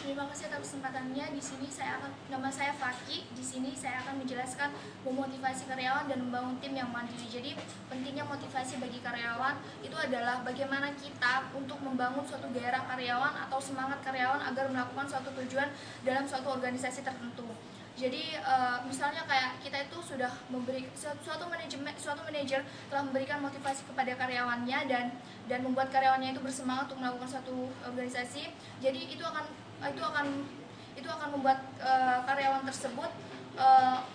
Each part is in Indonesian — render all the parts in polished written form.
Terima kasih atas kesempatannya. Nama saya Faki. Di sini saya akan menjelaskan memotivasi karyawan dan membangun tim yang mandiri. Jadi pentingnya motivasi bagi karyawan itu adalah bagaimana kita untuk membangun suatu gairah karyawan atau semangat karyawan agar melakukan suatu tujuan dalam suatu organisasi tertentu. Jadi misalnya kayak kita itu sudah memberi suatu manajer telah memberikan motivasi kepada karyawannya dan membuat karyawannya itu bersemangat untuk melakukan suatu organisasi. Jadi itu akan membuat karyawan tersebut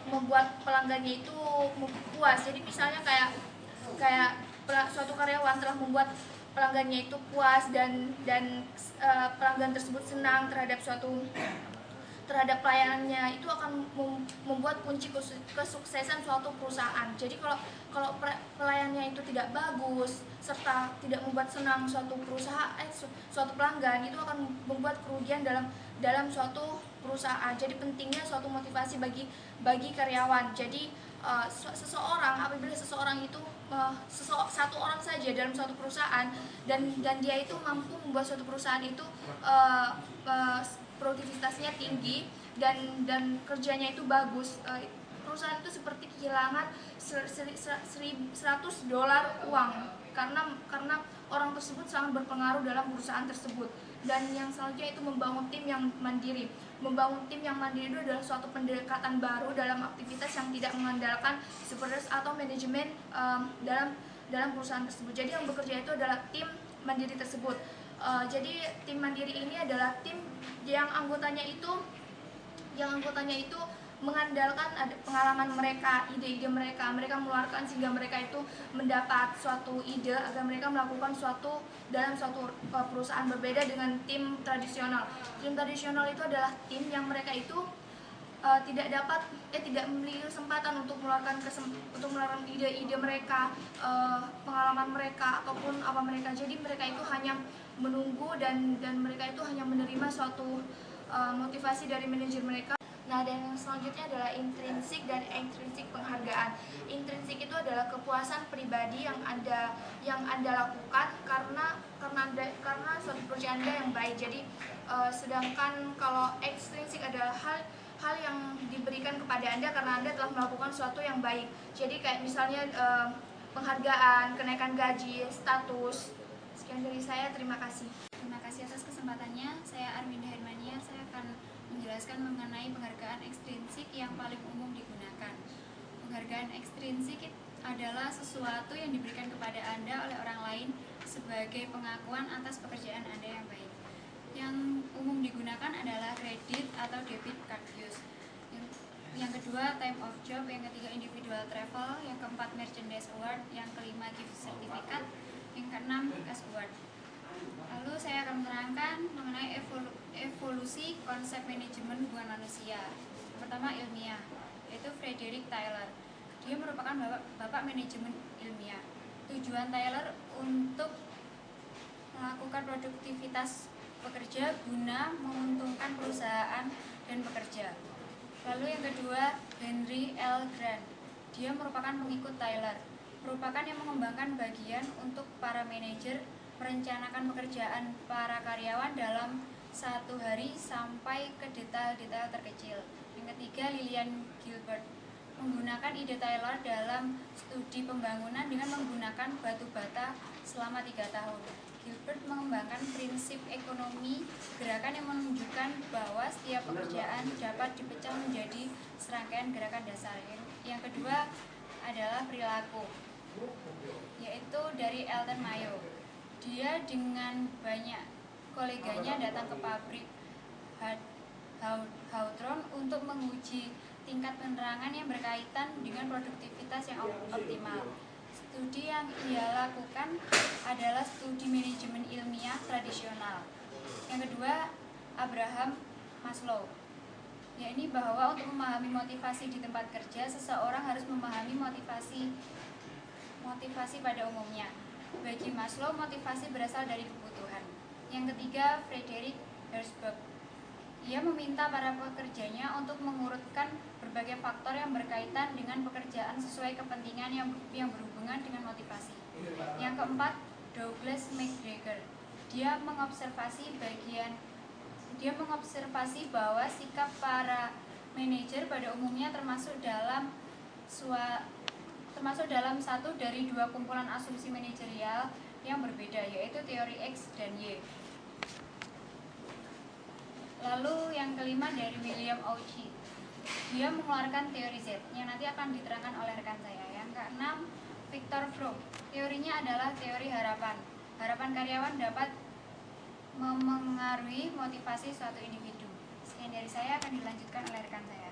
membuat pelanggannya itu puas. Jadi misalnya kayak suatu karyawan telah membuat pelanggannya itu puas dan pelanggan tersebut senang terhadap pelayanannya, itu akan membuat kunci kesuksesan suatu perusahaan. Jadi kalau pelayanannya itu tidak bagus serta tidak membuat senang suatu pelanggan, itu akan membuat kerugian dalam suatu perusahaan. Jadi pentingnya suatu motivasi bagi karyawan. Jadi apabila seseorang itu satu orang saja dalam suatu perusahaan dan dia itu mampu membuat suatu perusahaan itu produktivitasnya tinggi dan kerjanya itu bagus, perusahaan itu seperti kehilangan $100 uang karena orang tersebut sangat berpengaruh dalam perusahaan tersebut. Dan yang selanjutnya itu membangun tim yang mandiri. Membangun tim yang mandiri itu adalah suatu pendekatan baru dalam aktivitas yang tidak mengandalkan supervisor atau manajemen dalam perusahaan tersebut. Jadi yang bekerja itu adalah tim mandiri tersebut. Jadi tim mandiri ini adalah tim yang anggotanya itu mengandalkan pengalaman mereka, ide-ide mereka mengeluarkan sehingga mereka itu mendapat suatu ide agar mereka melakukan dalam suatu perusahaan. Berbeda dengan tim tradisional. Tim tradisional itu adalah tim yang mereka itu tidak memiliki kesempatan untuk mengeluarkan ide-ide mereka, pengalaman mereka ataupun apa mereka. Jadi mereka itu hanya menunggu dan mereka itu hanya menerima suatu motivasi dari manajer mereka. Nah, dan yang selanjutnya adalah intrinsik dan ekstrinsik penghargaan. Intrinsik itu adalah kepuasan pribadi yang Anda lakukan karena suatu pekerjaan Anda yang baik. Jadi sedangkan kalau ekstrinsik adalah hal yang diberikan kepada Anda karena Anda telah melakukan sesuatu yang baik. Jadi kayak misalnya penghargaan, kenaikan gaji, status. Sekian dari saya, terima kasih. Terima kasih atas kesempatannya. Saya Arminda Hermania. Saya akan menjelaskan mengenai penghargaan ekstrinsik yang paling umum digunakan. Penghargaan ekstrinsik adalah sesuatu yang diberikan kepada Anda oleh orang lain sebagai pengakuan atas pekerjaan Anda yang baik. Yang umum digunakan adalah kredit atau debit card use. Yang kedua, time of job. Yang ketiga, individual travel. Yang keempat, merchandise award. Yang kelima, gift certificate. Yang keenam, cash award. Lalu saya akan menerangkan mengenai evolusi konsep manajemen hubungan manusia. Pertama, ilmiah, yaitu Frederick Taylor. Dia merupakan bapak manajemen ilmiah. Tujuan Taylor untuk melakukan produktivitas pekerja guna menguntungkan perusahaan dan pekerja. Lalu yang kedua, Henry L. Grant. Dia merupakan pengikut Taylor, merupakan yang mengembangkan bagian untuk para manajer merencanakan pekerjaan para karyawan dalam satu hari sampai ke detail-detail terkecil. Yang ketiga, Lillian Gilbert menggunakan ide Taylor dalam studi pembangunan dengan menggunakan batu bata selama 3 tahun. Gilbert mengembangkan prinsip ekonomi gerakan yang menunjukkan bahwa setiap pekerjaan dapat dipecah menjadi serangkaian gerakan dasar. Yang kedua adalah perilaku, yaitu dari Elton Mayo. Dia dengan banyak koleganya datang ke pabrik Hawthorne untuk menguji tingkat penerangan yang berkaitan dengan produktivitas yang optimal. Studi yang ia lakukan adalah studi manajemen ilmiah tradisional. Yang kedua, Abraham Maslow, yakni bahwa untuk memahami motivasi di tempat kerja, seseorang harus memahami motivasi pada umumnya. Bagi Maslow, motivasi berasal dari kebutuhan. Yang ketiga, Frederick Herzberg. Ia meminta para pekerjanya untuk mengurutkan berbagai faktor yang berkaitan dengan pekerjaan sesuai kepentingan yang berhubungan dengan motivasi. Yang keempat, Douglas McGregor. Dia mengobservasi Dia mengobservasi bahwa sikap para manajer pada umumnya termasuk dalam satu dari dua kumpulan asumsi manajerial yang berbeda, yaitu teori X dan Y. Lalu yang kelima dari William Auchi, dia mengeluarkan teori Z yang nanti akan diterangkan oleh rekan saya. Yang keenam, Victor Fromm, teorinya adalah teori harapan. Harapan karyawan dapat memengaruhi motivasi suatu individu. Sekian dari saya, akan dilanjutkan oleh rekan saya.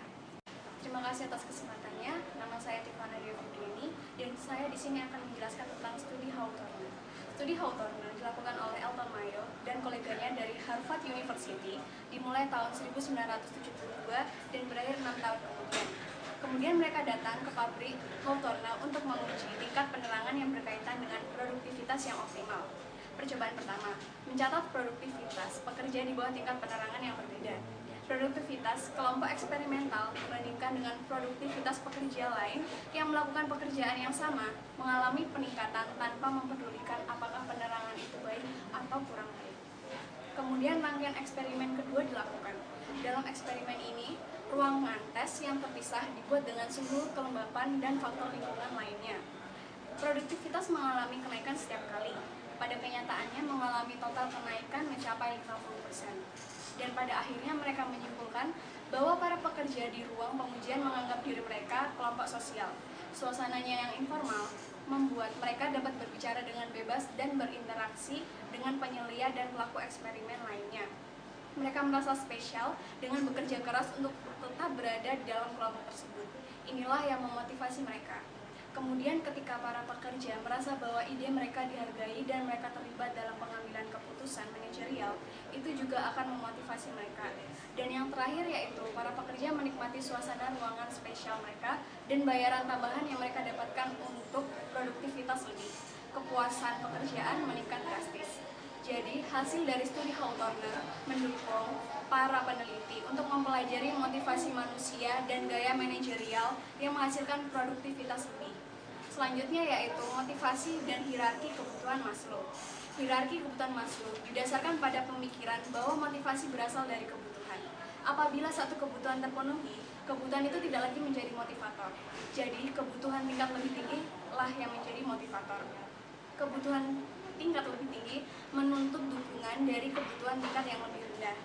Terima kasih atas kesempatannya. Nama saya Tifana Dewi dan saya di sini akan menjelaskan tentang studi Hawthorne. Studi Hawthorne dilakukan oleh Elton Mayo dan koleganya dari Harvard University dimulai tahun 1972 dan berakhir 6 tahun kemudian. Kemudian mereka datang ke pabrik Hawthorne untuk menguji tingkat penerangan yang berkaitan dengan produktivitas yang optimal. Percobaan pertama, mencatat produktivitas pekerja di bawah tingkat penerangan yang berbeda. Produktivitas kelompok eksperimental dibandingkan dengan produktivitas pekerja lain yang melakukan pekerjaan yang sama mengalami peningkatan tanpa mempedulikan apakah penerangan itu baik atau kurang baik. Kemudian rangkaian eksperimen kedua dilakukan. Dalam eksperimen ini, ruangan tes yang terpisah dibuat dengan suhu, kelembapan, dan faktor lingkungan lainnya. Produktivitas mengalami kenaikan setiap kali. Pada kenyataannya mengalami total kenaikan mencapai 50%. Dan pada akhirnya mereka menyimpulkan bahwa para pekerja di ruang pengujian menganggap diri mereka kelompok sosial. Suasananya yang informal membuat mereka dapat berbicara dengan bebas dan berinteraksi dengan penyelia dan pelaku eksperimen lainnya. Mereka merasa spesial dengan bekerja keras untuk tetap berada di dalam kelompok tersebut. Inilah yang memotivasi mereka. Kemudian ketika para pekerja merasa bahwa ide mereka dihargai dan mereka terlibat dalam pengambilan keputusan manajerial, itu juga akan memotivasi mereka. Dan yang terakhir yaitu para pekerja menikmati suasana ruangan spesial mereka dan bayaran tambahan yang mereka dapatkan untuk produktivitas lebih. Kepuasan pekerjaan meningkat drastis. Jadi, hasil dari studi Hawthorne mendukung para peneliti untuk mempelajari motivasi manusia dan gaya manajerial yang menghasilkan produktivitas lebih. Selanjutnya yaitu motivasi dan hierarki kebutuhan Maslow. Hierarki kebutuhan Maslow didasarkan pada pemikiran bahwa motivasi berasal dari kebutuhan. Apabila satu kebutuhan terpenuhi, kebutuhan itu tidak lagi menjadi motivator. Jadi, kebutuhan tingkat lebih tinggi lah yang menjadi motivator. Kebutuhan tingkat lebih tinggi menuntut dukungan dari kebutuhan tingkat yang lebih rendah.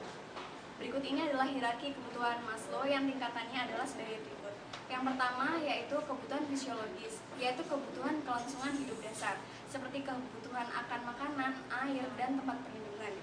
Berikut ini adalah hierarki kebutuhan Maslow yang tingkatannya adalah sebagai berikut. Yang pertama yaitu kebutuhan fisiologis, yaitu kebutuhan kelangsungan hidup dasar, seperti kebutuhan akan makanan, air, dan tempat perlindungan.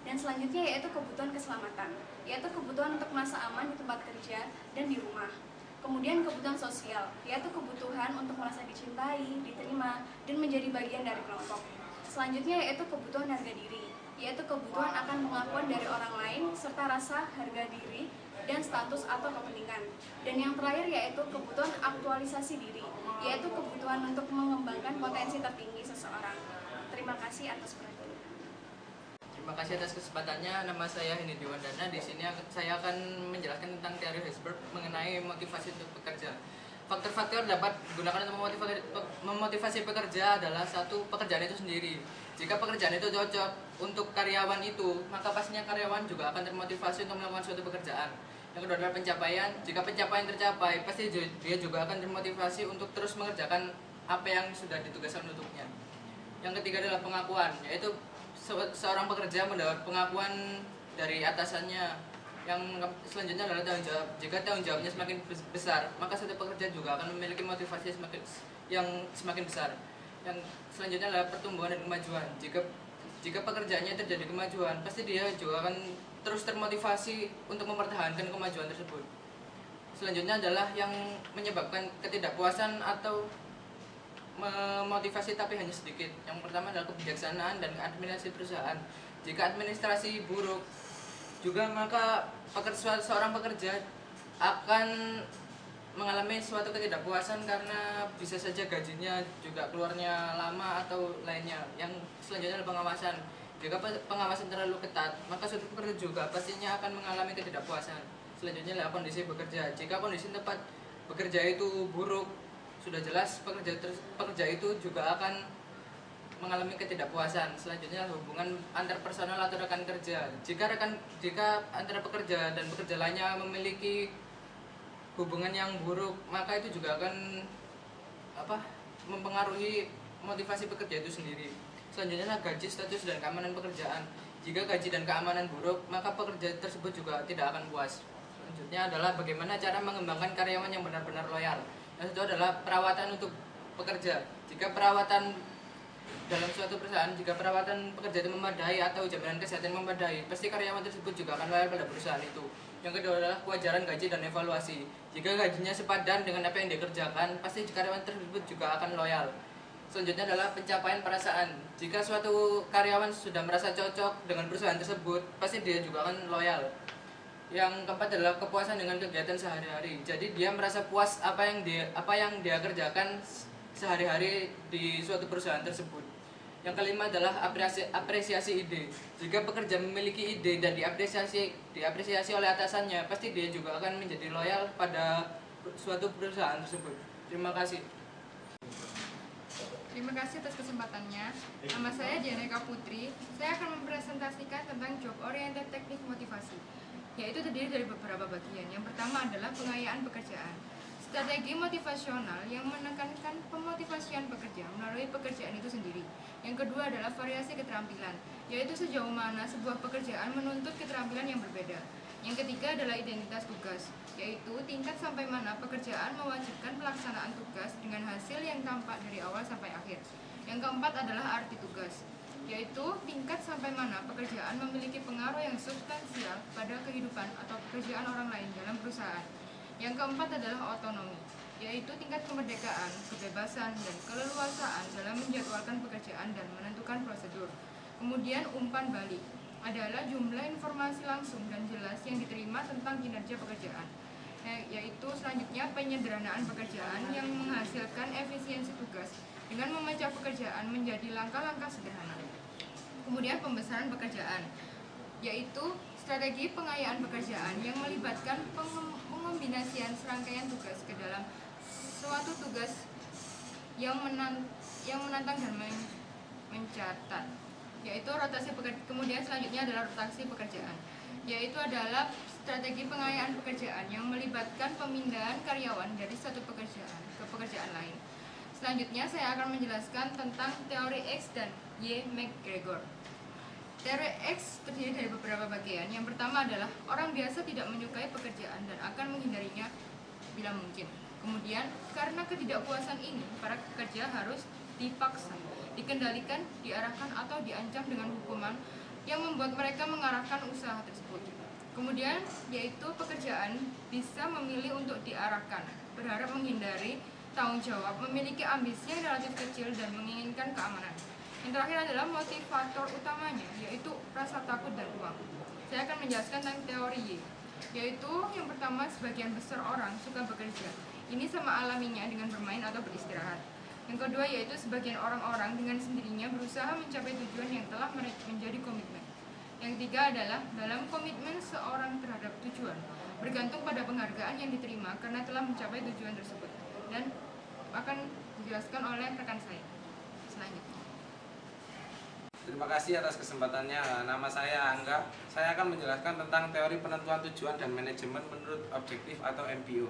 Dan selanjutnya yaitu kebutuhan keselamatan, yaitu kebutuhan untuk merasa aman di tempat kerja dan di rumah. Kemudian kebutuhan sosial, yaitu kebutuhan untuk merasa dicintai, diterima, dan menjadi bagian dari kelompok. Selanjutnya yaitu kebutuhan harga diri, yaitu kebutuhan akan pengakuan dari orang lain serta rasa harga diri dan status atau kepentingan. Dan yang terakhir yaitu kebutuhan aktualisasi diri, yaitu kebutuhan untuk mengembangkan potensi tertinggi seseorang. Terima kasih atas perhatiannya. Terima kasih atas kesempatannya. Nama saya Hendy Wandana. Di sini saya akan menjelaskan tentang teori Herzberg mengenai motivasi untuk bekerja. Faktor-faktor dapat digunakan untuk memotivasi pekerja adalah satu, pekerjaan itu sendiri. Jika pekerjaan itu cocok untuk karyawan itu, maka pastinya karyawan juga akan termotivasi untuk melakukan suatu pekerjaan. Yang kedua adalah pencapaian. Jika pencapaian tercapai, pasti dia juga akan termotivasi untuk terus mengerjakan apa yang sudah ditugaskan untuknya. Yang ketiga adalah pengakuan, yaitu seorang pekerja mendapat pengakuan dari atasannya. Yang selanjutnya adalah tanggung jawab. Jika tanggung jawabnya semakin besar, maka satu pekerja juga akan memiliki motivasi yang semakin besar. Yang selanjutnya adalah pertumbuhan dan kemajuan. Jika pekerjaannya terjadi kemajuan, pasti dia juga akan terus termotivasi untuk mempertahankan kemajuan tersebut. Selanjutnya adalah yang menyebabkan ketidakpuasan atau memotivasi tapi hanya sedikit. Yang pertama adalah kebijaksanaan dan administrasi perusahaan. Jika administrasi buruk juga, maka seorang pekerja akan mengalami suatu ketidakpuasan karena bisa saja gajinya juga keluarnya lama atau lainnya. Yang selanjutnya adalah pengawasan. Jika pengawasan terlalu ketat, maka suatu pekerja juga pastinya akan mengalami ketidakpuasan. Selanjutnya adalah kondisi bekerja. Jika kondisi tempat bekerja itu buruk, sudah jelas pekerja itu juga akan mengalami ketidakpuasan. Selanjutnya hubungan antar personal atau rekan kerja. Jika antara pekerja dan pekerja lainnya memiliki hubungan yang buruk, maka itu juga akan mempengaruhi motivasi pekerja itu sendiri. Selanjutnya adalah gaji, status, dan keamanan pekerjaan. Jika gaji dan keamanan buruk, maka pekerja tersebut juga tidak akan puas. Selanjutnya adalah bagaimana cara mengembangkan karyawan yang benar-benar loyal. Yang itu adalah perawatan untuk pekerja. Jika perawatan dalam suatu perusahaan, jika perawatan pekerja itu memadai atau jaminan kesehatan memadai, pasti karyawan tersebut juga akan loyal pada perusahaan itu. Yang kedua adalah kewajaran gaji dan evaluasi. Jika gajinya sepadan dengan apa yang dikerjakan, pasti karyawan tersebut juga akan loyal. Selanjutnya adalah pencapaian perasaan. Jika suatu karyawan sudah merasa cocok dengan perusahaan tersebut, pasti dia juga akan loyal. Yang keempat adalah kepuasan dengan kegiatan sehari-hari. Jadi dia merasa puas apa yang dia kerjakan sehari-hari di suatu perusahaan tersebut. Yang kelima adalah apresiasi ide. Jika pekerja memiliki ide dan diapresiasi oleh atasannya, pasti dia juga akan menjadi loyal pada suatu perusahaan tersebut. Terima kasih. Terima kasih atas kesempatannya. Nama saya Janeka Putri. Saya akan mempresentasikan tentang job oriented teknik motivasi, yaitu terdiri dari beberapa bagian. Yang pertama adalah pengayaan pekerjaan. Strategi motivasional yang menekankan pemotivasian pekerja melalui pekerjaan itu sendiri. Yang kedua adalah variasi keterampilan, yaitu sejauh mana sebuah pekerjaan menuntut keterampilan yang berbeda. Yang ketiga adalah identitas tugas, yaitu tingkat sampai mana pekerjaan mewajibkan pelaksanaan tugas dengan hasil yang tampak dari awal sampai akhir. Yang keempat adalah arti tugas, yaitu tingkat sampai mana pekerjaan memiliki pengaruh yang substansial pada kehidupan atau pekerjaan orang lain dalam perusahaan. Yang keempat adalah otonomi, yaitu tingkat kemerdekaan, kebebasan, dan keleluasaan dalam menjadwalkan pekerjaan dan menentukan prosedur. Kemudian umpan balik adalah jumlah informasi langsung dan jelas yang diterima tentang kinerja pekerjaan, yaitu selanjutnya penyederhanaan pekerjaan yang menghasilkan efisiensi tugas dengan memecah pekerjaan menjadi langkah-langkah sederhana. Kemudian pembesaran pekerjaan, yaitu strategi pengayaan pekerjaan yang melibatkan pengombinasian serangkaian tugas ke dalam suatu tugas yang menantang dan mencatat, yaitu rotasi pekerjaan. Kemudian selanjutnya adalah rotasi pekerjaan, yaitu adalah strategi pengayaan pekerjaan yang melibatkan pemindahan karyawan dari satu pekerjaan ke pekerjaan lain. Selanjutnya saya akan menjelaskan tentang teori X dan Y. McGregor. Teori X terdiri dari beberapa bagian. Yang pertama adalah orang biasa tidak menyukai pekerjaan dan akan menghindarinya bila mungkin. Kemudian, karena ketidakpuasan ini, para pekerja harus dipaksa, dikendalikan, diarahkan, atau diancam dengan hukuman yang membuat mereka mengarahkan usaha tersebut. Kemudian, yaitu pekerjaan bisa memilih untuk diarahkan, berharap menghindari tanggung jawab, memiliki ambisi yang relatif kecil, dan menginginkan keamanan. Yang terakhir adalah motivator utamanya, yaitu rasa takut dan uang. Saya akan menjelaskan tentang teori Y, yaitu yang pertama, sebagian besar orang suka bekerja. Ini sama alaminya dengan bermain atau beristirahat. Yang kedua, yaitu sebagian orang-orang dengan sendirinya berusaha mencapai tujuan yang telah menjadi komitmen. Yang ketiga adalah dalam komitmen seorang terhadap tujuan, bergantung pada penghargaan yang diterima karena telah mencapai tujuan tersebut. Dan akan dijelaskan oleh rekan saya selanjutnya. Terima kasih atas kesempatannya. Nama saya Angga. Saya akan menjelaskan tentang teori penentuan tujuan dan manajemen menurut objektif atau MPO.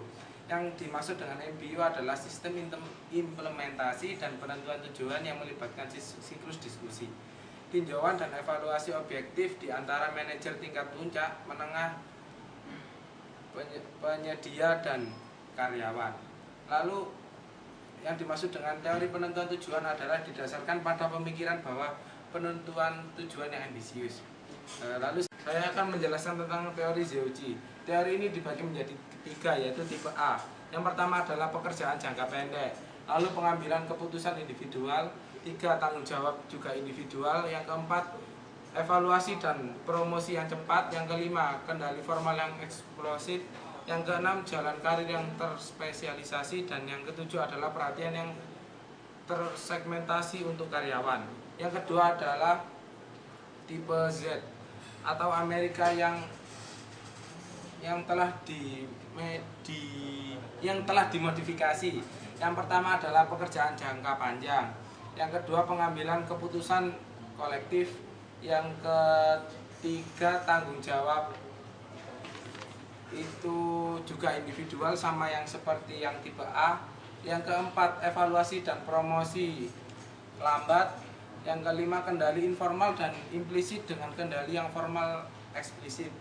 Yang dimaksud dengan MPO adalah sistem implementasi dan penentuan tujuan yang melibatkan siklus diskusi, tinjauan dan evaluasi objektif di antara manajer tingkat puncak, menengah, penyedia, dan karyawan. Lalu yang dimaksud dengan teori penentuan tujuan adalah didasarkan pada pemikiran bahwa penentuan tujuan yang ambisius. Lalu saya akan menjelaskan tentang teori Zeuchi. Teori ini dibagi menjadi tiga, yaitu tipe A. Yang pertama adalah pekerjaan jangka pendek, lalu pengambilan keputusan individual, 3 tanggung jawab juga individual, yang keempat evaluasi dan promosi yang cepat, yang kelima kendali formal yang eksplosif, yang keenam jalan karir yang terspesialisasi, dan yang ketujuh adalah perhatian yang tersegmentasi untuk karyawan. Yang kedua adalah tipe Z atau Amerika yang telah dimodifikasi. Yang pertama adalah pekerjaan jangka panjang, Yang kedua, pengambilan keputusan kolektif. Yang ketiga, tanggung jawab itu juga individual sama yang seperti yang tipe A. Yang keempat, evaluasi dan promosi lambat. Yang kelima, kendali informal dan implisit dengan kendali yang formal eksplisit.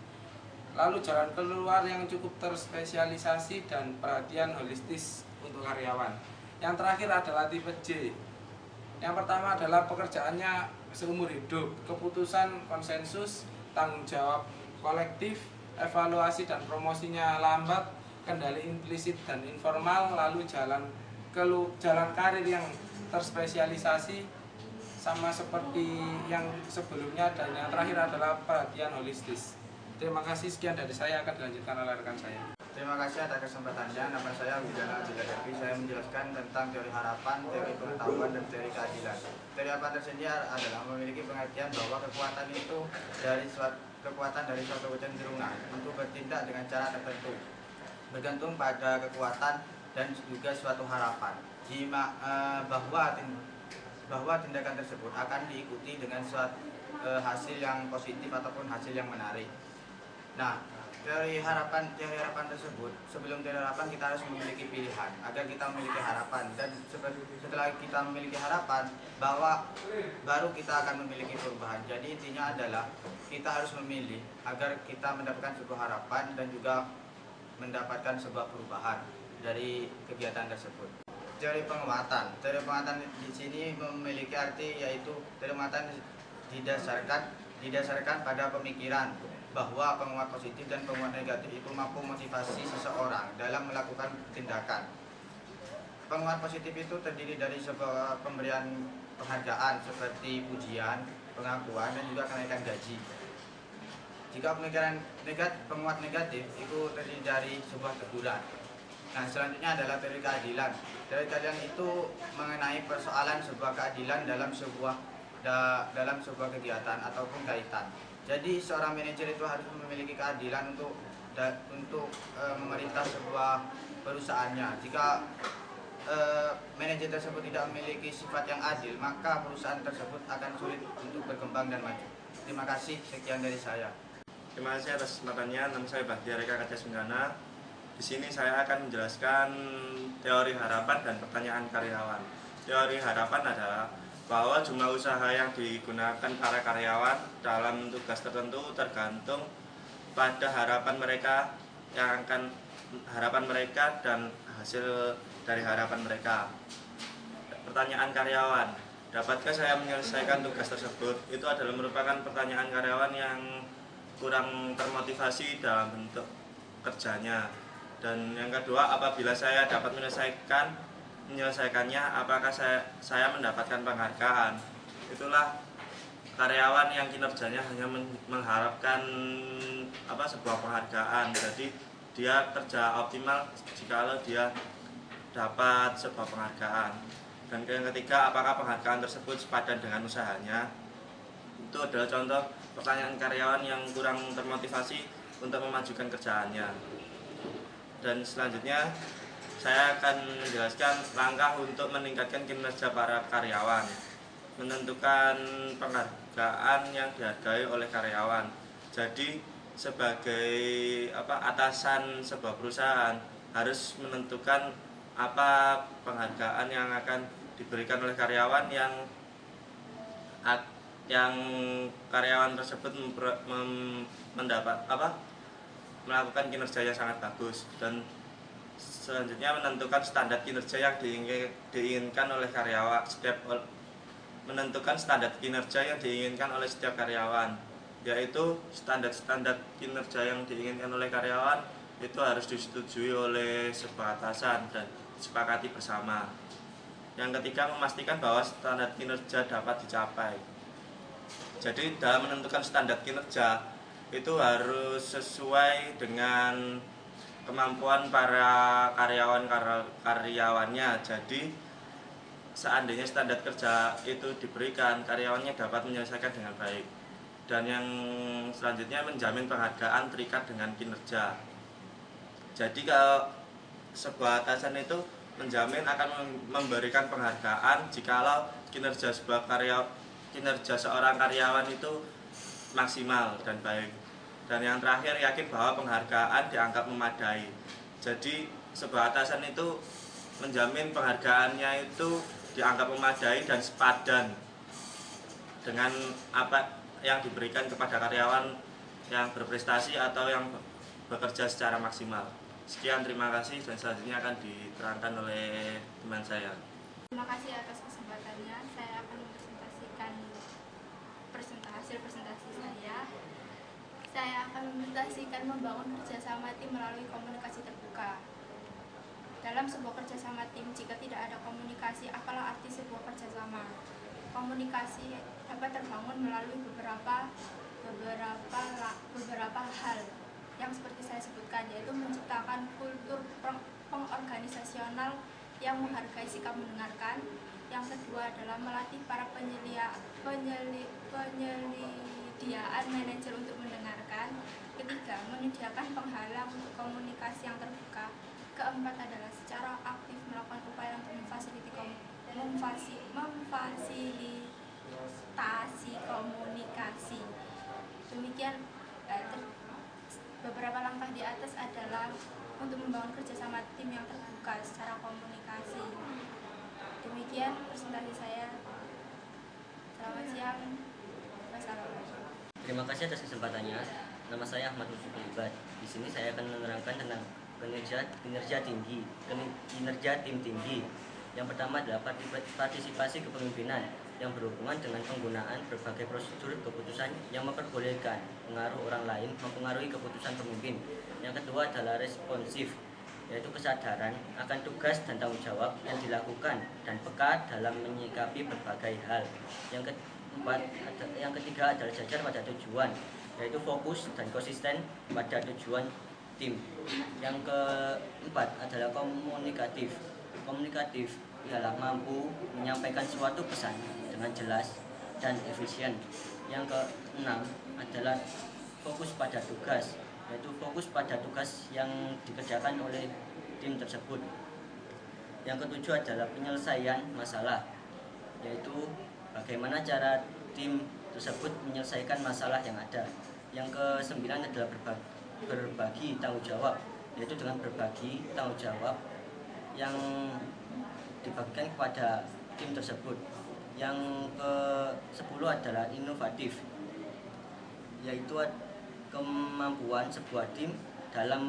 Lalu jalan keluar yang cukup terspesialisasi dan perhatian holistis untuk karyawan. Yang terakhir adalah tipe J. Yang pertama adalah pekerjaannya seumur hidup, keputusan konsensus, tanggung jawab kolektif, evaluasi dan promosinya lambat, kendali implisit dan informal, lalu jalan karir yang terspesialisasi sama seperti yang sebelumnya, dan yang terakhir adalah perhatian holistis. Terima kasih, sekian dari saya, akan dilanjutkan oleh rekan saya. Terima kasih atas kesempatannya. Nama saya Widana Abdullah. Saya menjelaskan tentang teori harapan, teori pengetahuan, dan teori keadilan. Teori harapan tersendiri adalah memiliki pengertian bahwa kekuatan itu kekuatan dari suatu kecenderungan untuk bertindak dengan cara tertentu, bergantung pada kekuatan dan juga suatu harapan. Bahwa tindakan tersebut akan diikuti dengan suatu hasil yang positif ataupun hasil yang menarik. Nah, teori harapan tersebut, sebelum teori harapan kita harus memiliki pilihan agar kita memiliki harapan, dan setelah kita memiliki harapan baru kita akan memiliki perubahan. Jadi intinya adalah kita harus memilih agar kita mendapatkan sebuah harapan dan juga mendapatkan sebuah perubahan dari kegiatan tersebut. Teori penguatan di sini memiliki arti, yaitu teori penguatan didasarkan pada pemikiran bahwa penguat positif dan penguat negatif itu mampu motivasi seseorang dalam melakukan tindakan. Penguat positif itu terdiri dari sebuah pemberian penghargaan seperti pujian, pengakuan, dan juga kenaikan gaji. Jika penguat negatif itu terdiri dari sebuah teguran. Nah, selanjutnya adalah teori keadilan. Teori keadilan itu mengenai persoalan sebuah keadilan dalam sebuah kegiatan ataupun kaitan. Jadi seorang manajer itu harus memiliki keadilan untuk memerintah sebuah perusahaannya. Jika manajer tersebut tidak memiliki sifat yang adil, maka perusahaan tersebut akan sulit untuk berkembang dan maju. Terima kasih, sekian dari saya. Terima kasih atas kesempatannya. Nama saya Bahtiar Eka Kaca Sunggana. Di sini saya akan menjelaskan teori harapan dan pertanyaan karyawan. Teori harapan adalah bahwa jumlah usaha yang digunakan para karyawan dalam tugas tertentu tergantung pada harapan mereka dan hasil dari harapan mereka. Pertanyaan karyawan, dapatkah saya menyelesaikan tugas tersebut? Itu adalah merupakan pertanyaan karyawan yang kurang termotivasi dalam bentuk kerjanya. Dan yang kedua, apabila saya dapat menyelesaikannya, apakah saya mendapatkan penghargaan? Itulah karyawan yang kinerjanya hanya mengharapkan sebuah penghargaan. Jadi dia kerja optimal jikalau dia dapat sebuah penghargaan. Dan yang ketiga, apakah penghargaan tersebut sepadan dengan usahanya? Itu adalah contoh pertanyaan karyawan yang kurang termotivasi untuk memajukan kerjaannya. Dan selanjutnya saya akan menjelaskan langkah untuk meningkatkan kinerja para karyawan. Menentukan penghargaan yang dihargai oleh karyawan. Jadi sebagai atasan sebuah perusahaan harus menentukan apa penghargaan yang akan diberikan oleh karyawan yang karyawan tersebut melakukan kinerja yang sangat bagus. Dan selanjutnya menentukan standar kinerja yang diinginkan oleh karyawan. Menentukan standar kinerja yang diinginkan oleh setiap karyawan, yaitu standar kinerja yang diinginkan oleh karyawan itu harus disetujui oleh sebuah atasan dan disepakati bersama. Yang ketiga, memastikan bahwa standar kinerja dapat dicapai. Jadi dalam menentukan standar kinerja itu harus sesuai dengan kemampuan para karyawannya. Jadi seandainya standar kerja itu diberikan, karyawannya dapat menyelesaikan dengan baik. Dan yang selanjutnya, menjamin penghargaan terikat dengan kinerja. Jadi kalau sebuah atasan itu menjamin akan memberikan penghargaan jikalau kinerja seorang karyawan itu maksimal dan baik. Dan yang terakhir, yakin bahwa penghargaan dianggap memadai. Jadi sebuah atasan itu menjamin penghargaannya itu dianggap memadai dan sepadan dengan apa yang diberikan kepada karyawan yang berprestasi atau yang bekerja secara maksimal. Sekian, terima kasih, dan selanjutnya akan diterangkan oleh teman saya. Terima kasih atas kesempatannya. Saya akan mempresentasikan hasil presentasi saya. Saya akan mempresentasikan membangun kerjasama tim melalui komunikasi terbuka. Dalam sebuah kerjasama tim, jika tidak ada komunikasi, apalah arti sebuah kerjasama? Komunikasi dapat terbangun melalui beberapa hal yang seperti saya sebutkan, yaitu menciptakan kultur pengorganisasional yang menghargai sikap mendengarkan. Yang kedua adalah melatih para penyediaan manajer untuk mendengarkan. Ketiga, menyediakan penghalang untuk komunikasi yang terbuka. Keempat adalah secara aktif melakukan upaya untuk memfasilitasi komunikasi. Demikian beberapa langkah di atas adalah untuk membangun kerjasama tim yang terbuka secara komunikasi. Demikian presentasi saya. Selamat siang. Wassalamualaikum. Terima kasih atas kesempatannya. Nama saya Ahmad Musuki Ibad. Di sini saya akan menerangkan tentang kinerja tim tinggi. Yang pertama adalah partisipasi kepemimpinan yang berhubungan dengan penggunaan berbagai prosedur keputusan yang memperbolehkan pengaruh orang lain mempengaruhi keputusan pemimpin. Yang kedua adalah responsif, yaitu kesadaran akan tugas dan tanggung jawab yang dilakukan dan peka dalam menyikapi berbagai hal. Yang ketiga adalah jajar pada tujuan, yaitu fokus dan konsisten pada tujuan tim. Yang keempat adalah komunikatif. Komunikatif ialah mampu menyampaikan suatu pesan dengan jelas dan efisien. Yang keenam adalah fokus pada tugas, yaitu fokus pada tugas yang dikerjakan oleh tim tersebut. Yang ketujuh adalah penyelesaian masalah, yaitu bagaimana cara tim tersebut menyelesaikan masalah yang ada. Yang kesembilan adalah berbagi tanggung jawab, yaitu dengan berbagi tanggung jawab yang dibagikan kepada tim tersebut. Yang ke-10 adalah inovatif, yaitu kemampuan sebuah tim dalam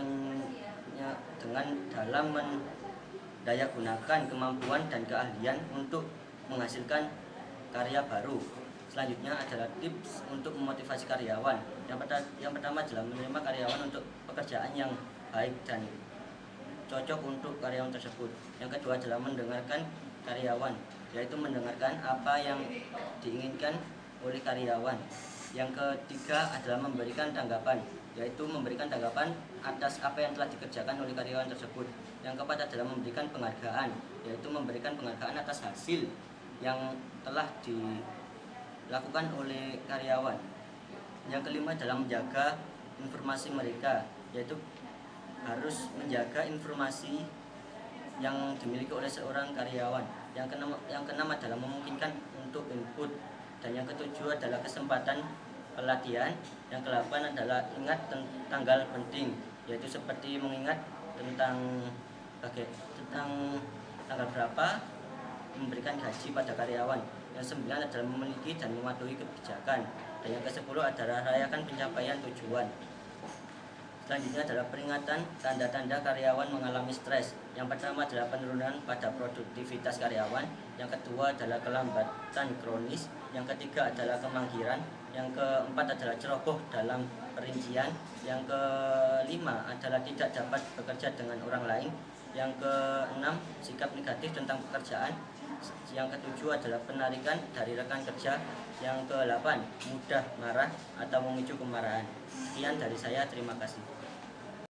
mendayagunakan kemampuan dan keahlian untuk menghasilkan karya baru. Selanjutnya adalah tips untuk memotivasi karyawan. Yang pertama adalah menerima karyawan untuk pekerjaan yang baik dan cocok untuk karyawan tersebut. Yang kedua adalah mendengarkan karyawan, yaitu mendengarkan apa yang diinginkan oleh karyawan. Yang ketiga adalah memberikan tanggapan, yaitu memberikan tanggapan atas apa yang telah dikerjakan oleh karyawan tersebut. Yang keempat adalah memberikan penghargaan, yaitu memberikan penghargaan atas hasil yang telah dilakukan oleh karyawan. Yang kelima adalah menjaga informasi mereka, yaitu harus menjaga informasi yang dimiliki oleh seorang karyawan. Yang keenam adalah memungkinkan untuk input. Dan yang ketujuh adalah kesempatan pelatihan. Yang kedelapan adalah ingat tanggal penting, yaitu seperti mengingat tentang tanggal berapa memberikan gaji pada karyawan. Yang sembilan adalah memiliki dan mematuhi kebijakan. Dan yang ke-10 adalah rayakan pencapaian tujuan. Selanjutnya adalah peringatan tanda-tanda karyawan mengalami stres. Yang pertama adalah penurunan pada produktivitas karyawan. Yang kedua adalah kelambatan kronis. Yang ketiga adalah kemanggiran. Yang keempat adalah ceroboh dalam perincian. Yang kelima adalah tidak dapat bekerja dengan orang lain. Yang keenam, sikap negatif tentang pekerjaan. Yang ketujuh adalah penarikan dari rekan kerja. Yang ke-8, mudah marah atau memicu kemarahan. Sekian dari saya, terima kasih.